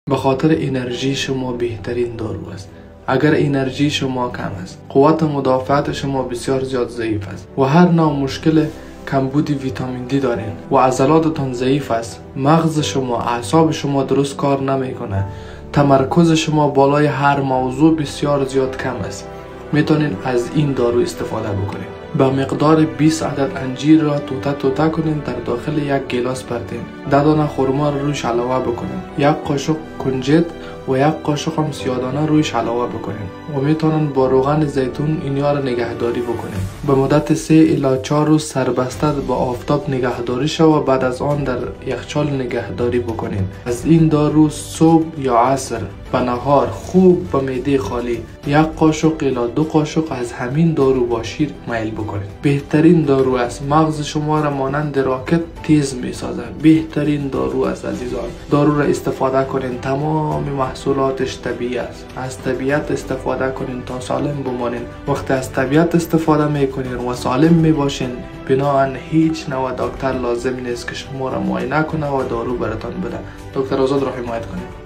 به خاطر انرژی شما بهترین دارو است. اگر انرژی شما کم است، قوت مدافعت شما بسیار زیاد ضعیف است و هر نوع مشکل کمبود ویتامین دی دارین و عضلاتتان ضعیف است، مغز شما، اعصاب شما درست کار نمیکنه، تمرکز شما بالای هر موضوع بسیار زیاد کم است، میتونین از این دارو استفاده بکنین. به مقدار 20 عدد انجیر را توته کنین، در داخل یک گیلاس پرتین، 10 دانه خرما را رویش علاوه بکنین، 1 قاشق کنجد و 1 قاشق هم سیاه‌دانه رویش علاوه بکنین و میتونن با روغن زیتون اینیا را نگهداری بکنین. به مدت 3 الی 4 روز سربسته با آفتاب نگهداری شو و بعد از آن در یخچال نگهداری بکنین. از این دارو صبح یا عصر به نهار خوب به معده خالی 1 قاشق الی 2 قاشق از همین دارو با شیر میل بکنین. بهترین دارو است. مغز شما را مانند راکت تیز میسازه. بهترین دارو است عزیزان. دارو را استفاده کنین. تمام محصولاتش طبیعی است. از طبیعت استفاده کنین تا سالم بمانین. وقتی از طبیعت استفاده میکنین و سالم میباشین، بناهن هیچ نوع دکتر لازم نیست که شما را معاینه کنه و دارو براتان بده. دکتر آزاد را حمایت کنین.